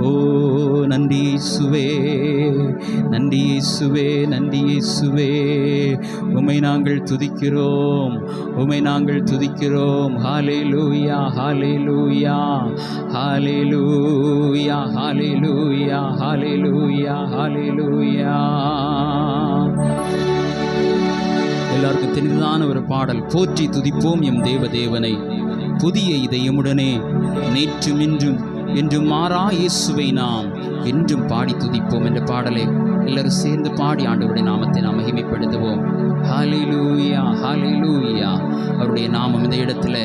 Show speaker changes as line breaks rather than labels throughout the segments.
ஓ நன்றி இயேசுவே, நன்றி இயேசுவே, நன்றி இயேசுவே. உம்மை நாங்கள் துதிக்கிறோம், உம்மை நாங்கள் துதிக்கிறோம். ஹல்லேலூயா, ஹல்லேலூயா, ஹல்லேலூயா, ஹல்லேலூயா, ஹல்லேலூயா, ஹல்லேலூயா. எல்லாருக்கும் தெரிந்ததான ஒரு பாடல், போற்றி துதிப்போம் எம் தேவதேவனை, புதிய இதயமுடனே நேற்றும் இன்றும் என்றும் மாறா இயேசுவை நாம் என்றும் பாடி துதிப்போம் என்ற பாடலை எல்லாரும் சேர்ந்து பாடி ஆண்டவருடைய நாமத்தை நாம் மகிமைப்படுத்துவோம். ஹல்லேலூயா, ஹல்லேலூயா. அவருடைய நாமம் இந்த இடத்துல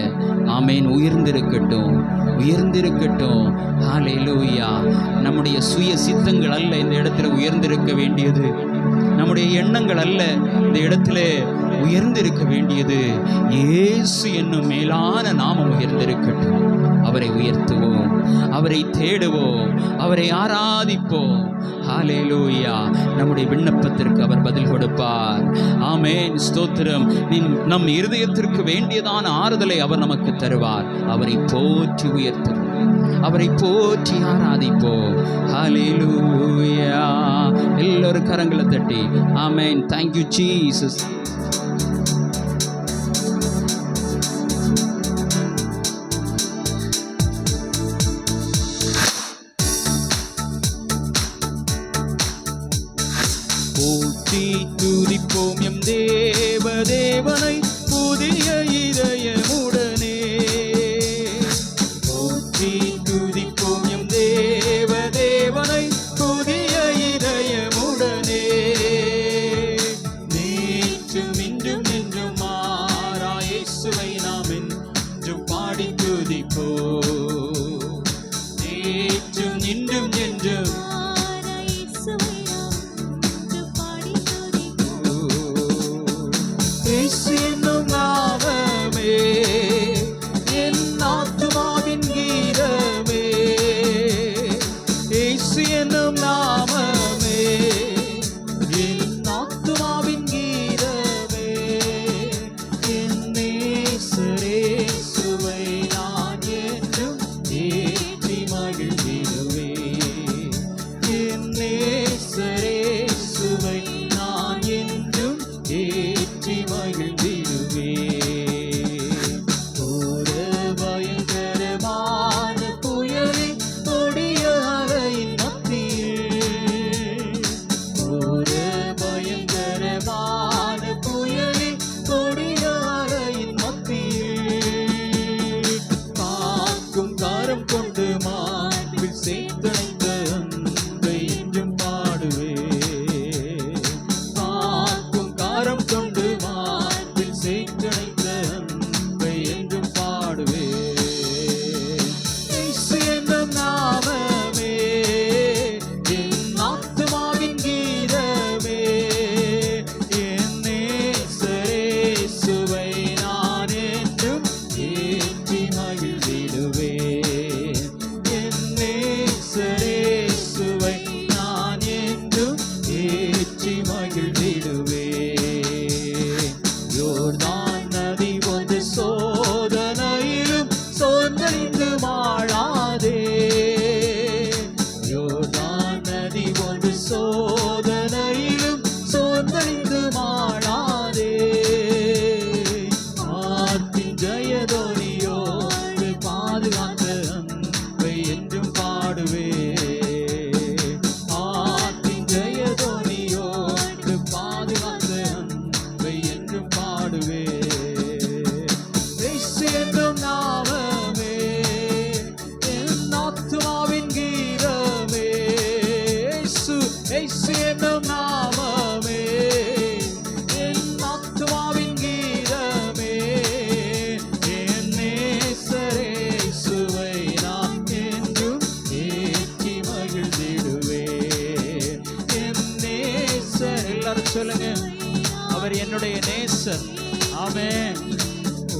ஆமேன் உயர்ந்திருக்கட்டும், உயர்ந்திருக்கட்டும். ஹல்லேலூயா. நம்முடைய சுய சித்தங்கள் அல்ல இந்த இடத்துல உயர்ந்திருக்க வேண்டியது, நம்முடைய எண்ணங்கள் அல்ல இந்த இடத்துல உயர்ந்திருக்க வேண்டியது. இயேசு என்னும் மேலான நாமம் உயர்ந்திருக்கட்டும். அவரை உயர்த்துவோம், அவரை தேடுவோம், அவரை ஆராதிப்போம். ஹல்லேலூயா. நம்முடைய விண்ணப்பத்திற்கு அவர் பதில் கொடுப்பார். ஆமென், ஸ்தோத்திரம். நம் இருதயத்திற்கு வேண்டியதான ஆறுதலை அவர் நமக்கு தருவார். அவரை போற்றி உயர்த்துவோம், அவரை போற்றி ஆராதிப்போம். ஹல்லேலூயா. எல்லோரும் கரங்களை தட்டி ஆமென். Thank you Jesus. போற்றி துதிப்போம் எம் தேவதேவனை, புதிய இதயமுடனே. போற்றி துதிப்போம் எம் தேவதேவனை, புதிய இதயமுடனே. நேற்றும் இன்றும் என்றும் மாறா இயேசுவை நாம் என்றும் பாடி துதிப்போம். நேற்றும் இன்றும் என்றும் என்னும் நாமமே என் ஆத்துமாவின் கீதமே. இயேசு என்னும் நாமமே என் ஆத்துமாவின் கீதமே. என் நேசரே சுவை நான் என்றும் ஏற்றி மகிழ்ந்திடுவே. என் நேசரே சுவை நான் என்றும் ஏற்றி மகிழ்ந்திடுவே. ஒரு பயங்கரமான புயலின் கொடிய அலையின் மத்தியில், ஒரு பயங்கரமான புயலின் கொடிய அலையின் மத்தியில், காக்கும் கரம் கொண்டு மார்பில் சேர்த்தணைந்த அன்பை என்றும் பாடுவே. காக்கும் கரம் கொண்டு மார்பில் சேர்த்தணைந்த அன்பை என்றும் பாடுவே. இயேசு என்னும் நாமமே என் ஆத்துமாவின் கீதமே. என் நேசரே சுவை நான் என்றும் ஏற்றி மகிழ்ந்திடுவே. என் நேசரே சுவை நான் என்றும் ஏற்றி மகிழ்ந்திடுவே. யோர்தான் நதி வந்து சோதனையிலும் சோர்ந்தழிந்து மாளாதே. யோர்தான் நதி வந்து சோதனையிலும் சோர்ந்தழிந்து மாளாதே. ஆத்தின் ஜெயதோனியோடு பாதுகாத்த அன்பை என்றும் பாடுவே. ஆத்தின் ஜெயதோனியோடு பாதுகாத்த அன்பை என்றும் பாடுவே. இயேசு என்னும் நாமமே என் ஆத்துமாவின் கீதமே. இயேசு என்னும் நாமமே என் ஆத்துமாவின் கீதமே. என் நேசரே சுவை நான் என்றும் ஏற்றி மகிழ்ந்திடுவே. என் நேசர், எல்லாரும் சொல்லுங்க, அவர் என்னுடைய நேசர். ஆமென். ஓ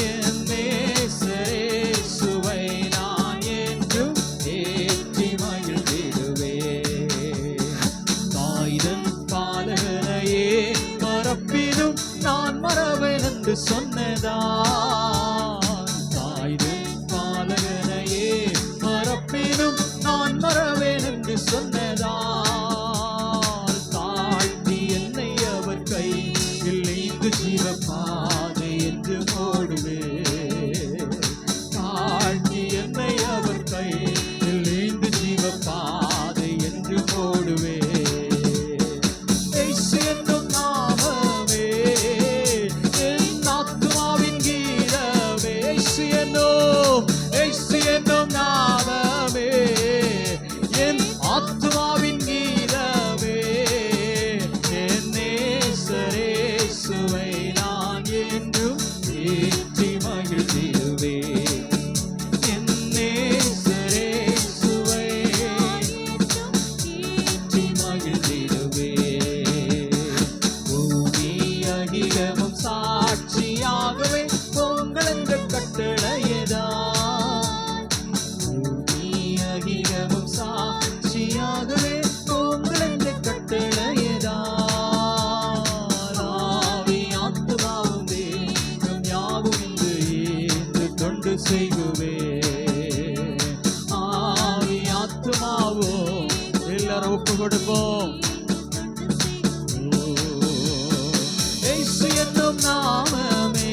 என் நேசரே சுவை நான் என்றும் ஏற்றி மகிழ்ந்திடுவே. தாய்தன் பாலகனையே மறப்பினும் நான் மறவேன் என்று சொன்னதான். தாய்தன் பாலகனையே மறப்பினும் கொடுப்போம். இயேசு என்னும் நாமமே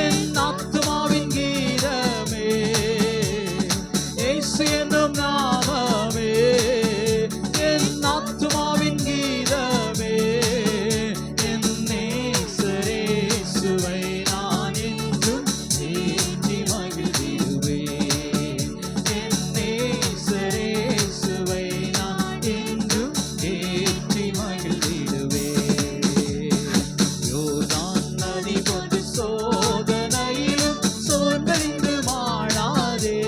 என் ஆத்துமாவின் கீதமே. இயேசு என்னும் நாமமே என் ஆத்துமாவின் கீதமே. என் நேசரேசுவை நான் என்றும் ஏற்றி மகிழ்ந்திடுவேன். என் நேசரேசுவை நான் என்றும் ஏற்றி மகிழ்ந்திடுவேன். யோர்தான் நதி போன்ற சோதனையிலும் சோர்ந்தழிந்து மாளாதே.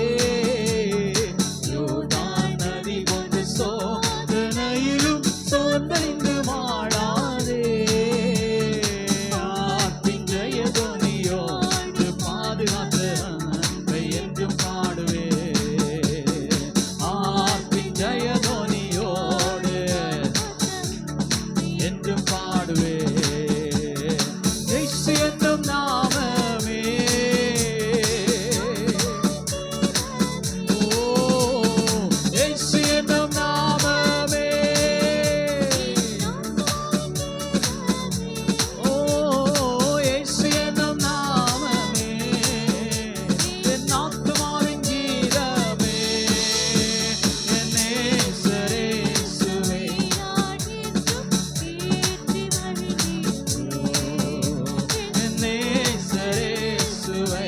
யோர்தான் நதி போன்ற சோதனையிலும் சோர்ந்தழிந்து மாளாதே. ஆற்றின் ஜெயதொனியோடு பாதுகாத்த அன்பை என்றும் பாடுவேன். ஆற்றின் ஜெயதொனியோடு என்றும் பாடுவேன். இயேசு என்னும் நாமமே. ஓ இயேசு என்னும் நாமமே. ஓ இயேசு என்னும் நாமமே என் ஆத்துமாவின் கீதமே. என் நேசரேசுவை என் நேசரேசுவை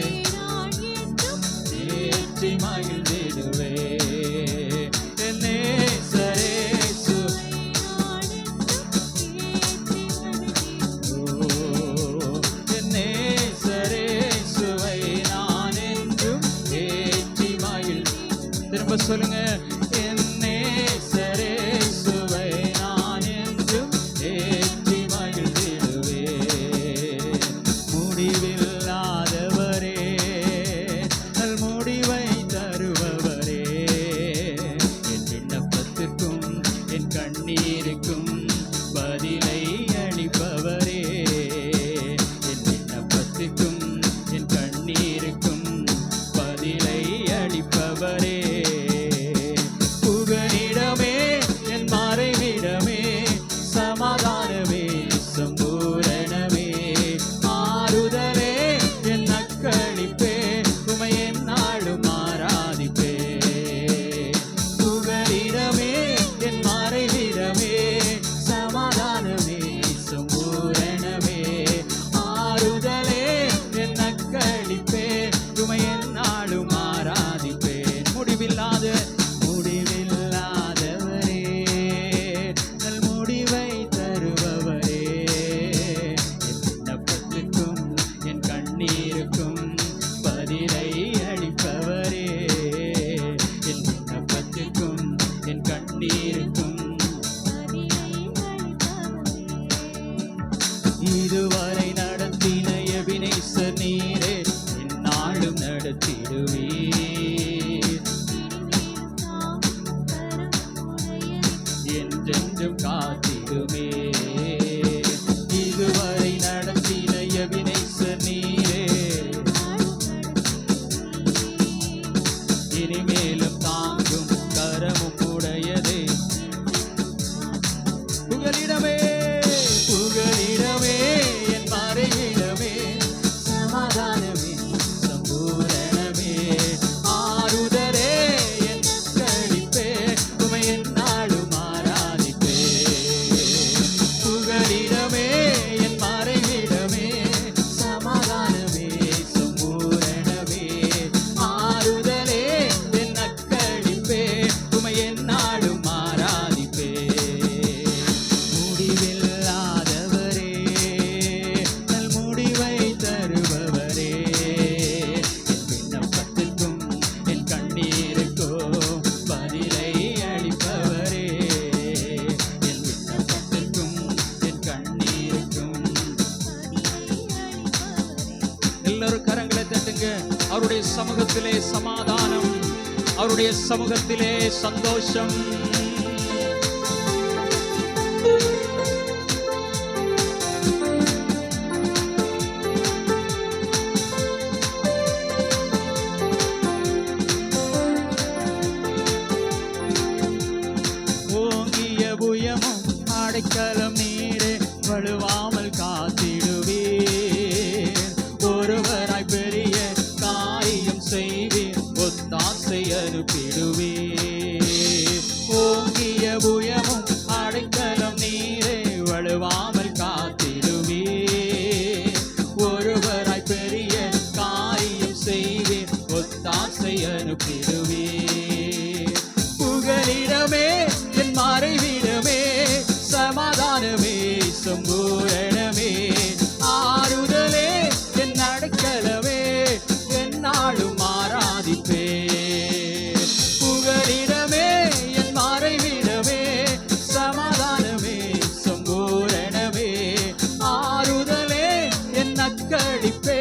ஏற்றி மகிழ்ந்திடுவேன். என் நேசரேசு என் நேசரேசுவை நான் என்றும் ஏற்றி மகிழ். திரும்ப சொல்லுங்க. என் நேசரேசுவை நான் என்றும் ஏற்றி மகிழ்ந்திடுவேன். முடிவில்லாதவரே நல் முடிவை தருபவரே. என் விண்ணப்பத்திற்கும் என் கண்ணீருக்கும் பதிலை அளிப்பவரே. என் விண்ணப்பத்திற்கும் என் கண்ணீருக்கும் பதிலை அளிப்பவரே. புகலிடமே என் மறைவிடமே சமாதானமே சம்பூரணமே ஆறுதலே என் நக்களிப்பே உமை எந்நாளும் ஆராதிப்பே. புகலிடமே என் மறைவிடமே சமாதானமே சம்பூரணமே ஆறுதலே என் நக்களிப்பே உமை எந்நாளும் ஆராதிப்பேன். முடிவில்லாதவரே நல் முடிவை தருபவரே. என் விண்ணப்பத்துக்கும் என் கண்ணீருக்கும் பதிலை அளிப்பவரே. என் விண்ணப்பத்துக்கும் என் கண்ணீருக்கும் இதுவரை நடத்தின எபினேசர் நீரே எந்நாளும் நடத்திடுவீர். என்றென்றும் காத்திடுமே. இதுவரை நடத்தின எபினேசர் நீரே இனிமேலும் தாங்கும் கரமும் உடையதே. புகலிடமே புகலிடமே என் மறைவிடமே சமாதானமே சம்பூரணமே ஆறுதலே என் கழிப்பே உமை எந்நாளும் ஆராதிப்பே. புகலிடமே என் மறைவிடமே சமாதானமே சம்பூரணமே ஆறுதலே என் நற்கழிப்பே உமை எந்நாளும் ஆராதிப்பே. முடிவில்லாதவரே நல் முடிவை தருபவரே. என் விண்ணப்பத்திற்கும் என் கண்ணீருக்கோ பதிலை அளிப்பவரே. என் விண்ணப்பத்திற்கும் என் கண்ணீருக்கும். எல்லாரும் கரங்களை தட்டுங்க. அவருடைய சமூகத்திலே சமாதானம், அவருடைய சமூகத்திலே சந்தோஷம். ஓ
அடைக்கலம் நீரே வழுவாமல் காத்திடுவீர். ஒருவராய் பெரிய காரியம் செய்வீர், ஒத்தாசை அனுப்பிடுவீர். ஓங்கிய புயமும் அடைக்கலம் நீரே வழுவாமல் காத்திடுவீர். ஒருவராய் பெரிய காரியம் செய்வீர், ஒத்தாசை அனுப்பிடுவீர். புகலிடமே என் மறைவிடமே, சமாதானமே சம்பூரணமே, ஆறுதலே என் அடைக்கலமே, என்னாலும் ஆராதிப்பே. புகலிடமே என் மறைவிடமே, சமாதானமே சம்பூரணமே, ஆறுதலே என் அக்களிப்பே,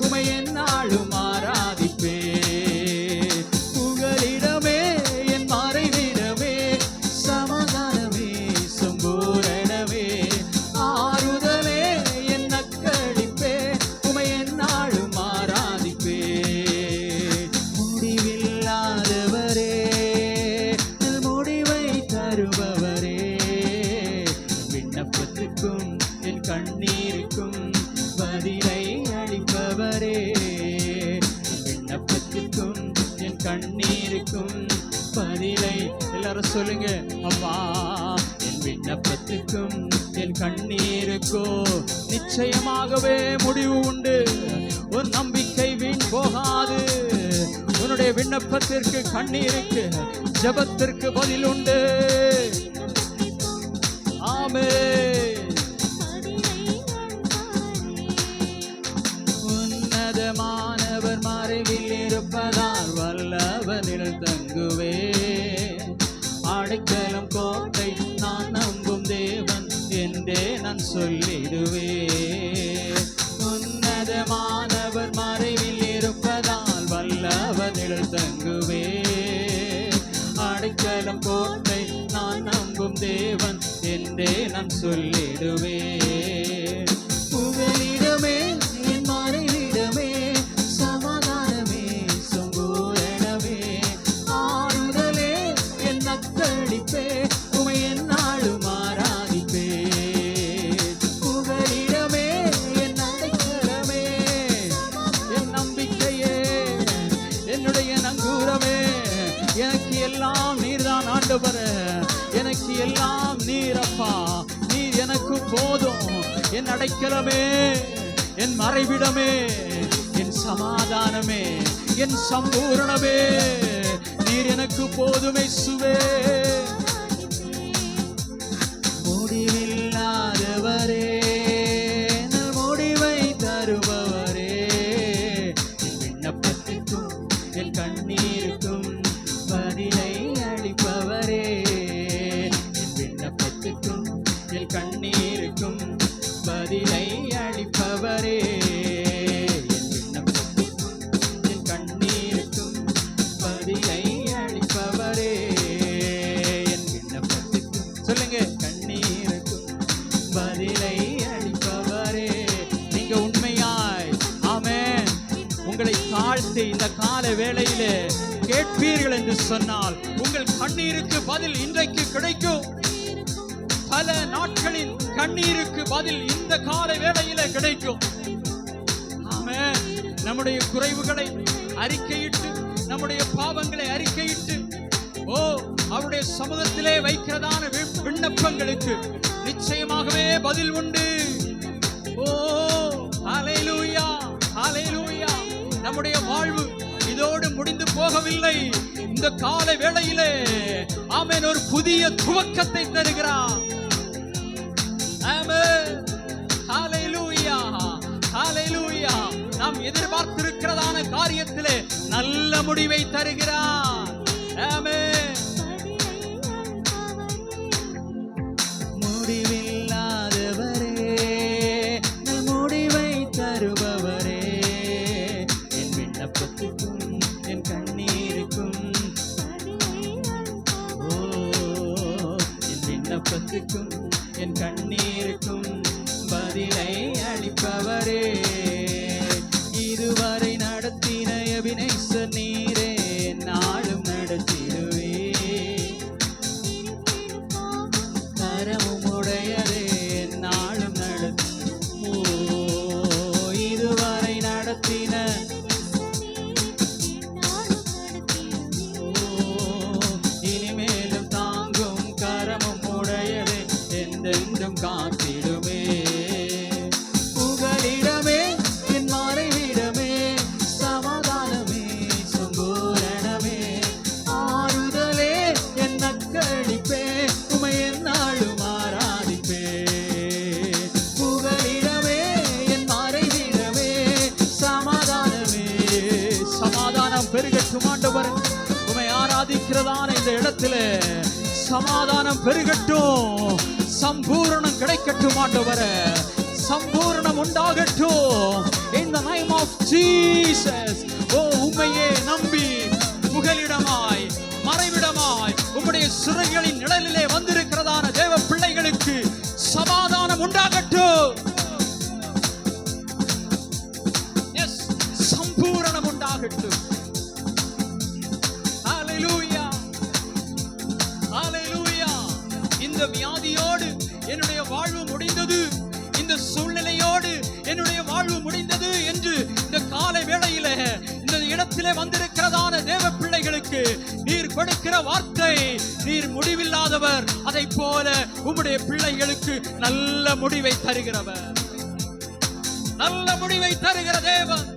உமை என்னாலும் ஆராதிப்பே. புகலிடமே என் மறைவிடமே, சமாதானமே சம்பூரணமே, ஆறுதலே என் அக்களிப்பே, உமை என்னாலும் ஆராதிப்பே. முடிவில்லாதவரே, முடிவை தருபவரே, விண்ணப்பத்துக்கும் என் கண்ணீருக்கும் பதிலை அளிப்பவரே, விண்ணப்பத்துக்கும் என் கண்ணீருக்கும் பதிலை. எல்லாரும் சொல்லுங்க, அப்பா என் விண்ணப்பத்துக்கும் என் கண்ணீருக்கோ நிச்சயமாகவே முடிவு உண்டு. உன் நம்பிக்கை வீண் போகாது. உன்னுடைய விண்ணப்பத்திற்கு, கண்ணீருக்கு, ஜெபத்திற்கு பதில் உண்டு. ஆமென். உன்னதமானவர் மறைவில் இருப்பதால் வல்லவனில் தங்குவே. அடைக்கலம் கோட்டை நான் நம்பும் தேவன் என்றே நான் சொல்லிடுவே. உன்னதமானவர் மறைவில் இருப்பதால் வல்லவனில் தங்குவே. அடைக்கலம் கோட்டை நான் நம்பும் தேவன் என்றே நான் சொல்லிடுவே. புகலிடமே என் மறைவிடமே, சமாதானமே சம்பூரணமே, ஆறுதலே என் அக்களிப்பே, உமை என்னாலும் ஆராதிப்பே. புகலிடமே என் அடைக்கலமே, என் நம்பிக்கையே, என்னுடைய நங்கூரமே, எனக்கு எல்லாம் நீர்தான் ஆண்டவரே, எனக்கு எல்லாம் நீரப்பா, நீர் எனக்கு போதும். என் அடைக்கலமே, என் மறைவிடமே, என் சமாதானமே, என் சம்பூரணமே, நீர் எனக்கு போதுமே சுவே. முடிவில்லாதவரே, முடிவை தருபவரே, என் விண்ணப்பத்துக்கும் என் கண்ணீருக்கும் பதிலை அளிப்பவரே, என் விண்ணப்பத்துக்கும் என் கண்ணீருக்கும் பதிலை அளிப்பவரே, என் விண்ணப்பத்துக்கும் என் கண்ணீருக்கும் பதிலை அளிப்பவரே, என் விண்ணப்பத்துக்கும் சொல்லுங்க, கண்ணீருக்கும் பதிலை அளிப்பவரே. நீங்க உண்மையாய் ஆமென் உங்களை தாழ்த்தி இந்த கால வேளையிலே கேட்பீர்கள் என்று சொன்னால் உங்கள் கண்ணீருக்கு பதில் இன்றைக்கு கிடைக்கும். பல நாட்களின் கண்ணீருக்கு பதில் இந்த கால வேளையில கிடைக்கும். ஆமென். நம்முடைய குறைவுகளை அறிக்கையிட்டு, நம்முடைய பாவங்களை அறிக்கையிட்டு, அவருடைய சமூகத்திலே வைக்கிறதான விண்ணப்பங்களுக்கு நிச்சயமாகவே பதில் உண்டு. ஹல்லேலூயா, ஹல்லேலூயா. நம்முடைய வாழ்வு இதோடு முடிந்து போகவில்லை. இந்த கால வேளையிலே ஆமென் ஒரு புதிய துவக்கத்தை தருகிறார். ஆமென். ஹல்லேலூயா, ஹல்லேலூயா. நாம் எதிர்பார்த்திருக்கிறதான காரியத்திலே நல்ல முடிவை தருகிறார். ஆமென். முடிவில்லாதவரே, முடிவை தருபவரே, என் விண்ணப்பத்துக்கும் என் கண்ணீருக்கும் என் விண்ணப்பத்துக்கும் என் கண்ணீருக்கும் பதிலை அளிப்பவரே. இதுவரை நடத்தின எபினேசர் நீரே, நாளும் நடத்திடுவே. கரமும் உடைய ஆராதிக்கிறதான இந்த இடத்துல சமாதானம் பெருகட்டும், சம்பூரணம் கிடைக்கட்டும் ஆண்டவரே, சம்பூரணம் உண்டாகட்டும் in the name of Jesus. ஓ உம்மையே நம்பி புகலிடமாய் மறைவிடமாய் உம்முடைய சிறைகளின் நிழலிலே வந்திருக்கிறதான தேவ பிள்ளைகளுக்கு சமாதானம் உண்டாகட்டும். எஸ், சம்பூரணம் உண்டாகட்டும். ஹalleluya, ஹalleluya. இந்த வியாதியோடு என்னுடைய வாழ்வு முடிந்தது, இந்த சூழ்நிலையோடு என்னுடைய வாழ்வு முடிந்தது என்று இந்த காலை வேளையில இந்த இடத்திலே வந்திருக்கிறதான தேவ பிள்ளைகளுக்கு நீர் கொடுக்கிற வார்த்தை, நீர் முடிவில்லாதவர், அதை போல உம்முடைய பிள்ளைகளுக்கு நல்ல முடிவை தருகிறவர், நல்ல முடிவை தருகிற தேவன்.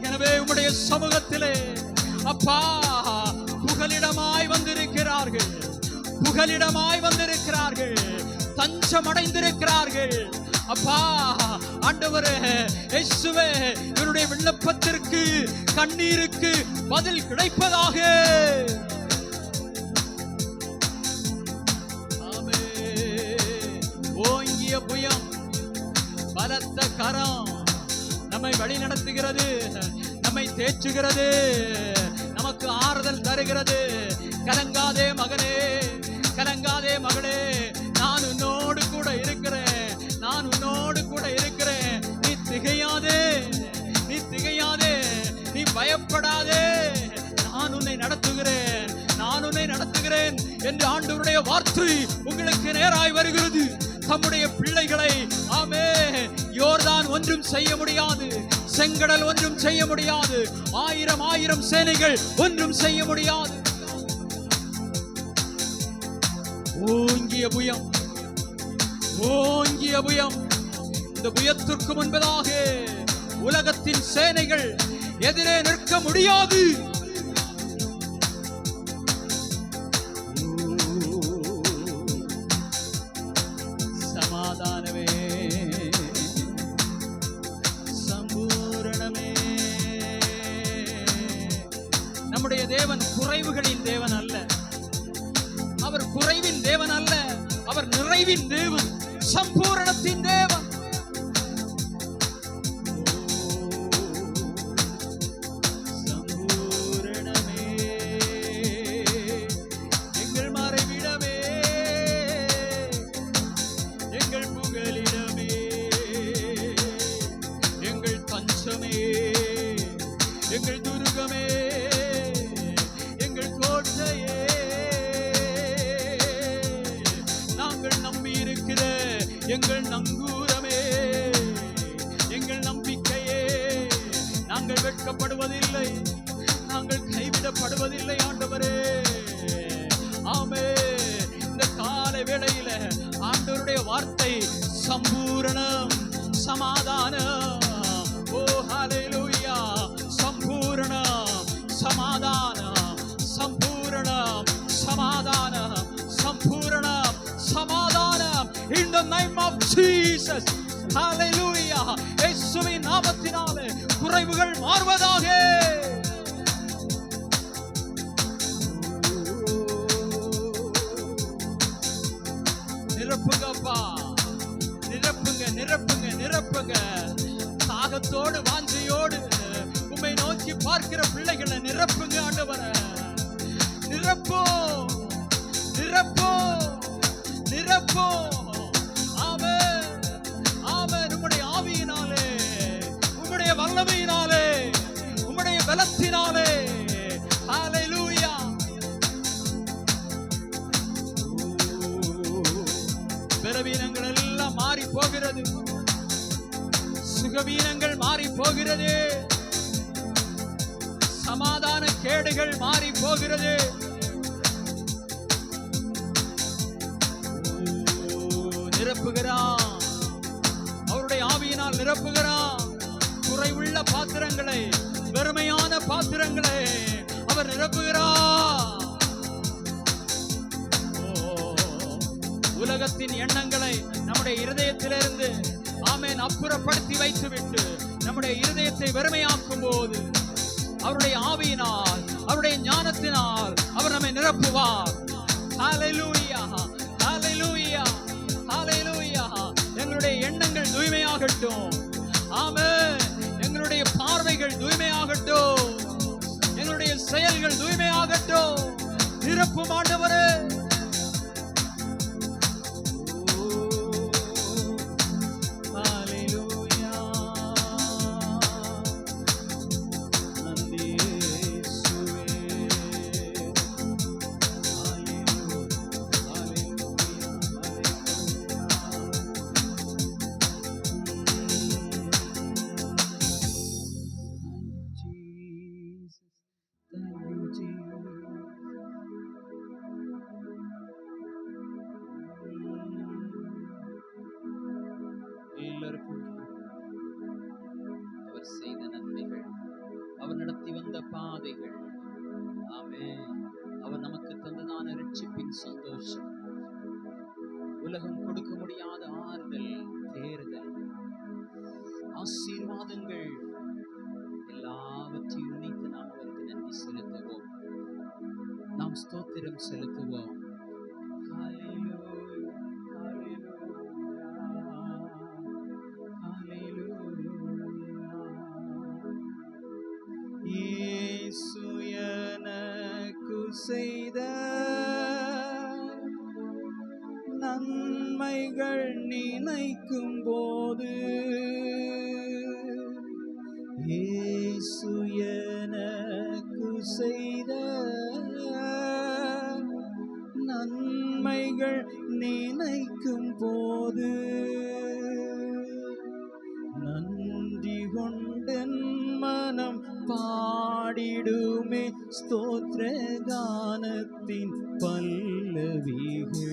எனவே உம்முடைய சமூகத்திலே அப்பா புகலிடமாய் வந்திருக்கிறார்கள், புகலிடமாய் வந்திருக்கிறார்கள், தஞ்சம் அடைந்திருக்கிறார்கள். அப்பா ஆண்டவரே இயேசுவே, இவருடைய விண்ணப்பத்திற்கு கண்ணீருக்கு பதில் கிடைப்பதாக. ஆமென். ஓங்கிய புயம், பலத்த கரம் நம்மை வழி நடத்துகிறது, நம்மை தேற்றுகிறது, நமக்கு ஆறுதல் தருகிறது. கலங்காதே மகனே, கலங்காதே மகளே, நான் உன்னோடு கூட இருக்கிறேன், நான் உன்னோடு கூட இருக்கிறேன். நீ திகையாதே, நீ திகையாதே, நீ பயப்படாதே, நான் உன்னை நடத்துகிறேன், நான் உன்னை நடத்துகிறேன் என்று ஆண்டவருடைய வார்த்தை உங்களுக்கு நேராய் வருகிறது. தம்முடைய பிள்ளைகளை ஆமென் யோர்தான் ஒன்றும் செய்ய முடியாது, செங்கடல் ஒன்றும் செய்ய முடியாது, ஆயிரம் ஆயிரம் சேனைகள் ஒன்றும் செய்ய முடியாது. ஓங்கிய புயம், ஓங்கிய புயம், இந்த புயத்திற்கு முன்பதாக உலகத்தின் சேனைகள் எதிரே நிற்க முடியாது. சமாதானமே, சம்பூரணமே. நம்முடைய தேவன் குறைவுகளின் தேவன் அல்ல, அவர் குறைவின் தேவன் அல்ல, அவர் நிறைவின் தேவன், சம்பூரணத்தின் தேவன். சம்பூரணமே, எங்கள் மறைவிடமே, எங்கள் புகலிடமே, எங்கள் பஞ்சமே, எங்கள் துருகமே, எங்கள் கோட்டையே, எங்கள் நங்கூரமே, எங்கள் நம்பிக்கையே. நாங்கள் வெட்கப்படுவதில்லை, நாங்கள் கைவிடப்படுவதில்லை ஆண்டவரே. ஆமென். இந்த காலை வேளையில ஆண்டவருடைய வார்த்தை சம்பூரணம், சமாதானம். ஓ ஹalleluya, சம்பூரணம், சமாதானம், சம்பூரணம், சமாதானம், சம்பூரணம், சமாதானம். In the name of Jesus. Hallelujah. இயேசுவின் நாமத்தினாலே குறைவுகள் மாறுவதாக. நிரப்புங்கப்பா, நிரப்புங்க, நிரப்புங்க, நிரப்புங்க. தாகத்தோடு வாஞ்சையோடு உம்மை நோக்கி பார்க்கிற பிள்ளைகளை நிரப்புங்க ஆண்டவரே. நிரப்போ, நிரப்போ, நிரப்போ. ஆமென், ஆமென். உம்முடைய ஆவியினாலே, உம்முடைய வல்லமையினாலே, உம்முடைய பலத்தினாலே. ஹalleluya. பலவீனங்கள் எல்லாம் மாறி போகிறது, சுகவீனங்கள் மாறி போகிறது, சமாதான கேடுகள் மாறி போகிறது. நிரப்புகிறான், அவருடைய ஆவியினால் நிரப்புகிறான். குறைவுள்ள பாத்திரங்களை, வெறுமையான பாத்திரங்களை அவர் நிரப்புகிறார். உலகத்தின் எண்ணங்களை நம்முடைய இருதயத்திலிருந்து ஆமென் அப்புறப்படுத்தி வைத்துவிட்டு நம்முடைய இருதயத்தை வெறுமையாக்கும் போது அவருடைய ஆவியினால், அவருடைய ஞானத்தினால் நிரப்புவார். ஹalleluya, ஹalleluya, ஹalleluya. எங்களுடைய எண்ணங்கள் தூய்மையாகட்டும். ஆமென். எங்களுடைய பார்வைகள் தூய்மையாகட்டும். எங்களுடைய செயல்கள் தூய்மையாகட்டும். நிரப்பும் ஆண்டவரே. அவர் செய்த நன்மைகள், அவர் நடத்தி வந்த பாதைகள், ஆமென், அவர் நமக்கு தந்ததான இரட்சிப்பின் சந்தோஷம், உலகம் கொடுக்க முடியாத ஆறுதல், தேறுதல், ஆசீர்வாதங்கள் எல்லாவற்றையும் நினைத்து நாம் அவருக்கு நன்றி செலுத்துவோம். நாம் ஸ்தோத்திரம் செலுத்துவோம். இயேசு எனக்கு செய்த நன்மைகள் நினைக்கும் போது, இயேசு எனக்கு செய்த நன்மைகள் நினைக்கும் போது, நன்றி கொண்டன் மனம் பாடிடுமே ஸ்தோத்திர கானத்தின் பல்லவிகள்.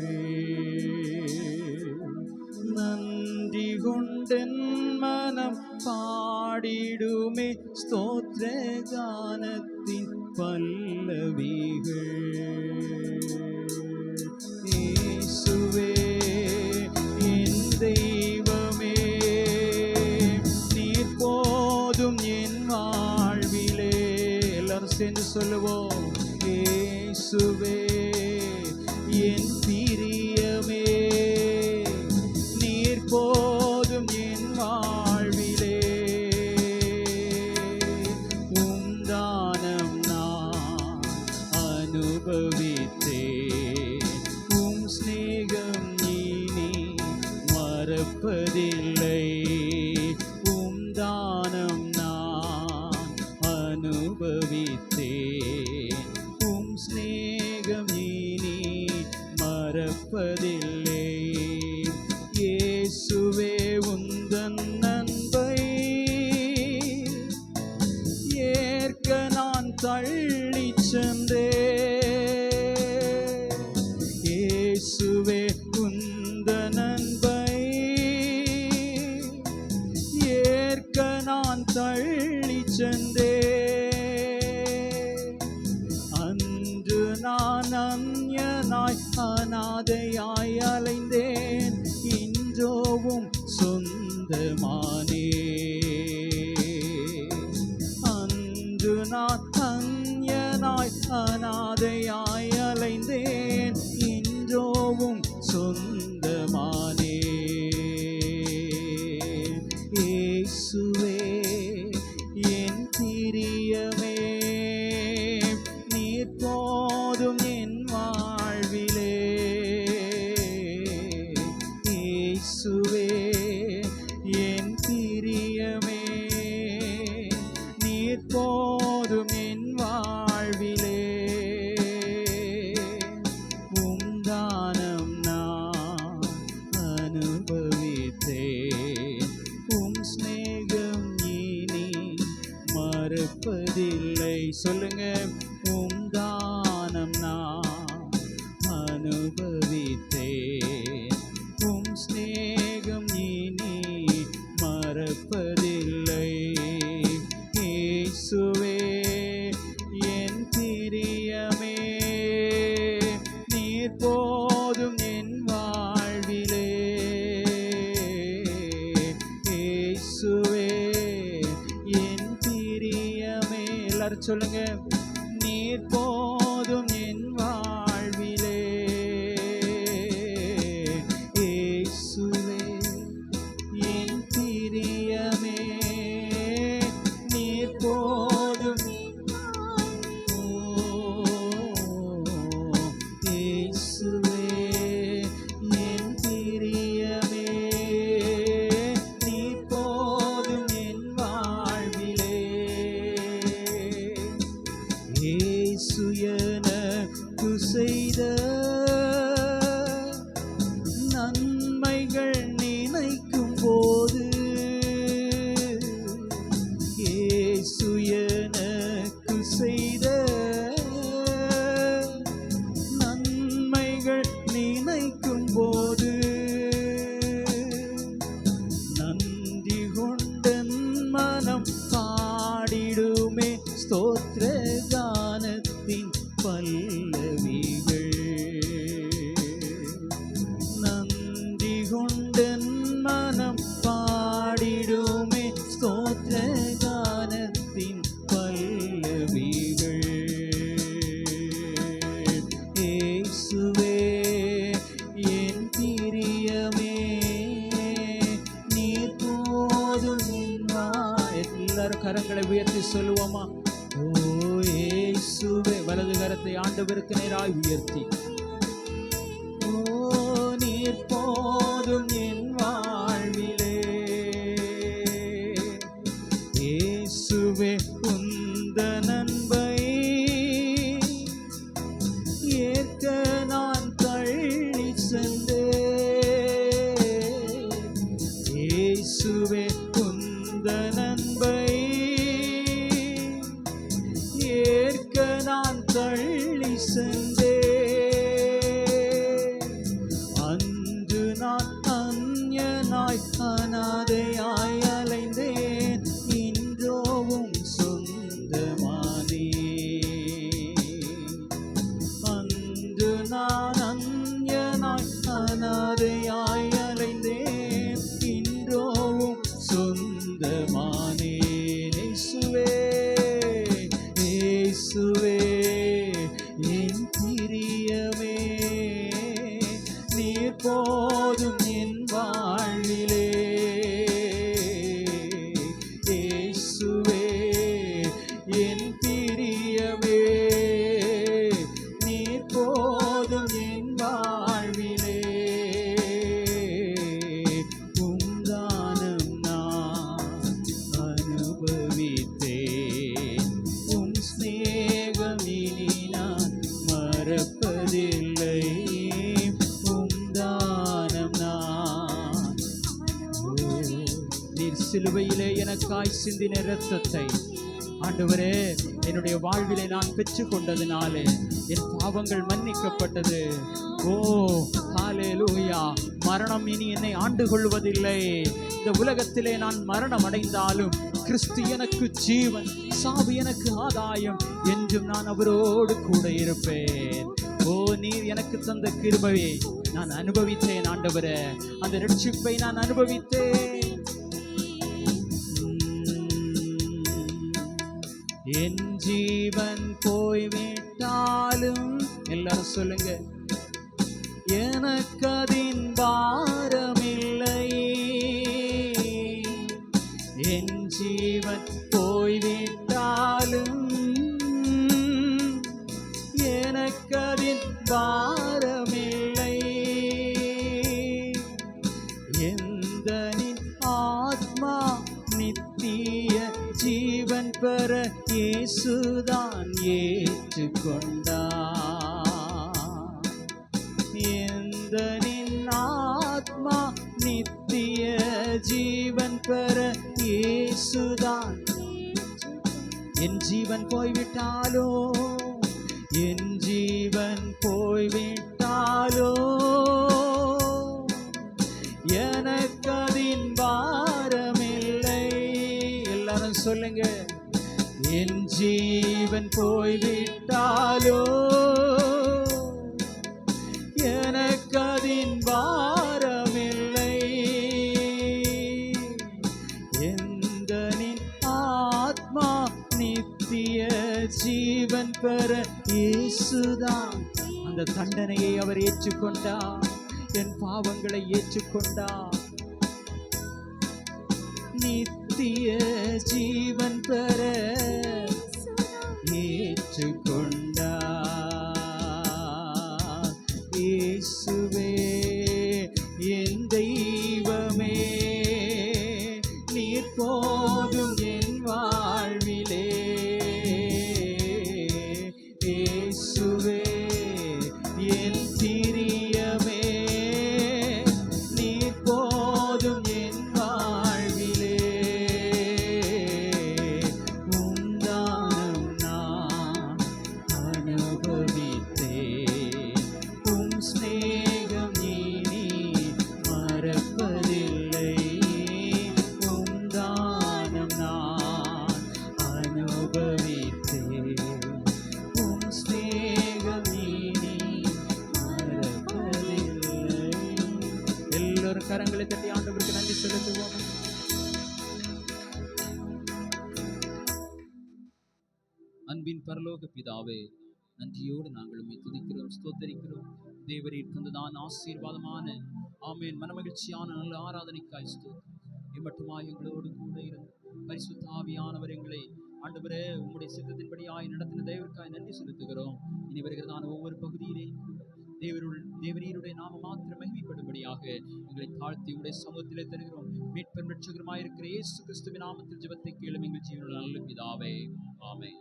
நன்றி கொண்டன் மனம் பாடிடுமே ஸ்தோத்திர கானத்தின் பல்லவிகள். இயேசுவே என் தெய்வமே, நீர் போதும் என் வாழ்விலே. எல்லாரும் சேர்ந்து சொல்லுவோம். இயேசுவே என் பிரியமே, நீர் போதும் என் வாழ்விலே. உம் தானம் நான் அனுபவித்தேன், உம் ஸ்நேகம் இனி மறப்பதில்லை. உம் தானம் நான் அனுபவித்தேன், உம் ஸ்நேகம் இனி மறப்பதில்லை. இயேசுவே உந்தன் அன்பை ஏற்க நான் தள்ளிச் சென்றேன். இயேசுவே உந்தன் அன்பை ஏற்க நான் தள்ளிச் சென்றேன். அன்று நான் அந்நியனாய் அநாதையாய் அலைந்தேன், இன்றோவும் சொந்தமானே. அன்று நான் அந்நியனாய் அநாதையாய் அலைந்தேன், இன்றோவும் சொந்தமானே. இயேசுவே என் பிரியமே, நீர் போதும் என் வாழ்விலே. இயேசுவே என் பிரியமே, நீர் போதும் என் வாழ்விலே. உம் தானம் நான் அனுபவித்தேன், உம் ஸ்நேகம் இனி மறப்பதில்லை. சொல்லுங்க. உம் தானம் நான் அனுபவித்தேன், உம் ஸ்நேகம் இனி மறப்பதில்லை. இயேசுவே என் பிரியமே, நீர் போதும் என் வாழ்விலே. இயேசுவே என் பிரியமே. எல்லாரும் சொல்லுங்க. நீர் போதும் என் வாழ்விலே.
செய்த நன்மைகள் நினைக்கும் போது இயேசு எனக்கு செய்த நன்மைகள் நினைக்கும் போது நன்றி கொண்டன் மனம் பாடிடுமே ஸ்தோத்திர கானத்தின் பல்லவிகள். நன்றி கொண்டன் மனம் பாடிடுமே ஸ்தோத்திர கானத்தின் பல்லவிகள். இயேசுவே என் பிரியமே நீர் போதும் எல்லாரும் கரங்களை உயர்த்தி சொல்லுவோமா? ஓ இயேசுவே, வலது கரத்தை ஆண்டவருக்கு நேராய் உயர்த்தி, ஓ நீர் போதும் என் வாழ்விலே. இயேசுவே உந்த நன்மை ஏற்க நான் தள்ளி சென்றேன். இயேசுவே உந்த நன்மை ஏற்க நான் தள்ளி சென்றேன். அன்று நான் அந்நியனாய் அனாதையாய் அலைந்தேன், இன்றோவும் சொந்தமானேன். அன்று நான் அந்நியனாய் அனாதையாய் அலைந்தேன், இன்றோவும் சொந்தமானேன். இயேசுவே என் பிரியமே நீர் போதும் என் வாழ்விலே. இயேசுவே என் பிரியமே நீர் போதும் என் வாழ்விலே. உம்தானம் நான் அனுபவித்தேன், உம் ஸ்நேகம் இனி நான் மறப்பதில்லை. உம்தானம் நான் நீர் சிலுவையிலே எனக்காய் சிந்தின இரத்தத்தை ஆண்டவரே என்னுடைய வாழ்விலே நான் பெற்று கொண்டதினாலே என் பாவங்கள் மன்னிக்கப்பட்டது. ஓ ஹல்லேலூயா. மரணம் இனி என்னை ஆண்டு கொள்வதில்லை. இந்த உலகத்திலே நான் மரணம் அடைந்தாலும் கிறிஸ்து எனக்கு ஜீவன், சாவு எனக்கு ஆதாயம். என்றும் நான் அவரோடு கூட இருப்பேன். ஓ நீர் எனக்கு தந்த கிருபையை நான் அனுபவித்தேன் ஆண்டவரே, அந்த ரட்சிப்பை நான் அனுபவித்தேன். என் ஜீவன் போய்விட்டாலும் எல்லாரும் சொல்லுங்க, எனக்கு அதின் பாரமில்லை. என் ஜீவன் போய்விட்டாலும் எனக்கு அதின் பாரமில்லை. எந்தனின் ஆத்மா நித்திய ஜீவன் பெற இயேசுதான் ஏற்றுக்கொண்டார். எந்தனின் ஆத்மா நித்திய ஜீவன் பெற இயேசுதான். என் ஜீவன் போய்விட்டாலோ, என் ஜீவன் போய்விட்டாலோ எனக்கு அதின் பாரமில்லை. எல்லாரும் சொல்லுங்க, என் ஜீவன் போய்விட்டாலோ எனக்கு அதின் பாரமில்லை. எந்தனின் ஆத்மா நித்திய ஜீவன் பெற இயேசுதான். அந்த தண்டனையை அவர் ஏற்றுக்கொண்டார், என் பாவங்களை ஏற்றுக்கொண்டார். நித்திய ஜீவன் பெற ஏற்றுக்கொண்டார். இயேசுவே என் தெய்வமே நீர் போதும் என் வாழ்விலே. இயேசுவே கரங்களை தட்டி ஆண்டவருக்கு நன்றி செலுத்துவோம்.
அன்பின் பரலோக பிதாவே, நன்றியோடு நாங்கள் உம்மை துதிக்கிறோம், ஸ்தோத்தரிக்கிறோம். தேவரீர் தந்ததான ஆசீர்வாதமான ஆமேன் மனமகிழ்ச்சியான நல்ல ஆராதனைக்காய் ஸ்தோத்திரம். இம்மட்டுமாய் எங்களோடு கூட இருந்து பரிசுத்த ஆவியானவர் எங்களை ஆண்டவரே உம்முடைய சித்தத்தின்படியாய் நடத்தின தேவருக்காய் நன்றி செலுத்துகிறோம். இனி வருகிறதான ஒவ்வொரு பகுதியிலேயும் தேவரீருடைய நாம மாத்திரம் மகிமைப்படும்படியாக எங்களை தாழ்த்தி உடைய சமூகத்திலே தருகிறோம். மீட்பெரும் இரட்சகருமாய் இருக்கிற இயேசு கிறிஸ்துவின் நாமத்தில் ஜெபத்தை கேளும் எங்கள் ஜீவனுள்ள நல்ல பிதாவே, ஆமென்.